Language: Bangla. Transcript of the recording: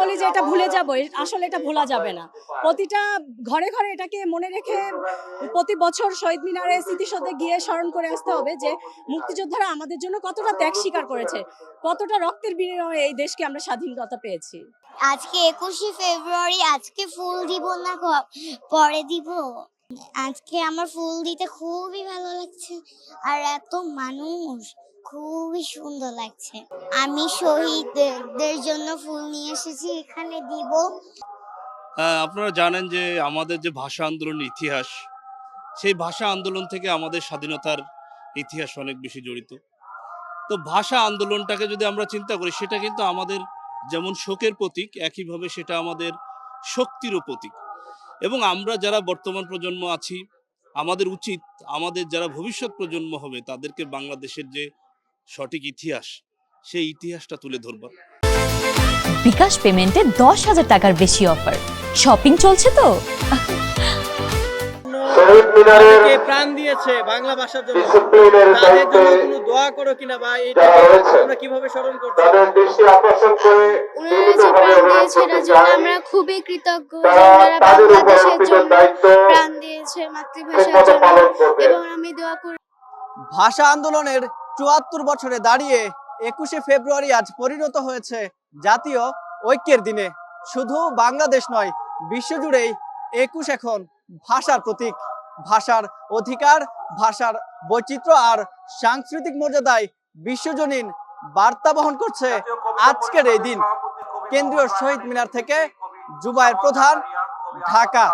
বলি যে এটা ভুলে যাব, আসলে এটা ভোলা যাবে না। প্রতিটা ঘরে ঘরে এটাকে মনে রেখে প্রতি বছর শহীদ মিনারে স্মৃতিসৌধে গিয়ে স্মরণ করে আসতে হবে যে মুক্তিযোদ্ধারা আমাদের জন্য কতটা ত্যাগ স্বীকার করেছে, কতটা রক্তের বিনিময়ে এই দেশকে আমরা স্বাধীনতা পেয়েছি। আজকে 21শে ফেব্রুয়ারি, আজকে ফুল দিব না পরে দিব? আজকে আমার ফুল দিতে খুবই ভালো লাগছে, আর এত মানুষ, খুবই সুন্দর লাগছে। আমি শহীদদের জন্য ফুল নিয়ে এসেছি, এখানে দিব। আপনারা জানেন যে আমাদের যে ভাষা আন্দোলনের ইতিহাস, সেই ভাষা আন্দোলন থেকে আমাদের স্বাধীনতার ইতিহাস অনেক বেশি জড়িত। তো ভাষা আন্দোলনটাকে যদি আমরা চিন্তা করি, সেটা কিন্তু আমাদের যেমন শোকের প্রতীক, একইভাবে সেটা আমাদের শক্তিরও প্রতীক। এবং আমরা যারা বর্তমান প্রজন্ম আছি, আমাদের উচিত আমাদের যারা ভবিষ্যৎ প্রজন্ম হবে তাদেরকে বাংলাদেশের যে সঠিক ইতিহাস, সেই ইতিহাসটা তুলে ধরবার। বিকাশ পেমেন্টে 10,000 টাকার বেশি অফার, শপিং চলছে তো। অনেকে প্রাণ দিয়েছে বাংলা ভাষার জন্য, তাদের জন্য কোনো দোয়া করো কিনা, বা এটা তোমরা কিভাবে স্মরণ করছো? ওনারা যে প্রাণ দিয়েছে এটার জন্য আমরা খুবই কৃতজ্ঞ, যারা বাংলাদেশের জন্য প্রাণ দিয়েছে, মাতৃভাষার জন্য, এবং আমি দোয়া করি। ভাষা আন্দোলনের ৭৪ বছরে দাঁড়িয়ে ২১শে ফেব্রুয়ারি আজ পরিণত হয়েছে জাতীয় ঐক্যের দিনে। শুধু বাংলাদেশ নয়, বিশ্বজুড়েই ২১ এখন ভাষার প্রতীক। ভাষার অধিকার, ভাষার বৈচিত্র্য আর সাংস্কৃতিক মর্যাদায় বিশ্বজনীন বার্তা বহন করছে আজকের এই দিন। কেন্দ্রীয় শহীদ মিনার থেকে জুবায়ের প্রধান, ঢাকা।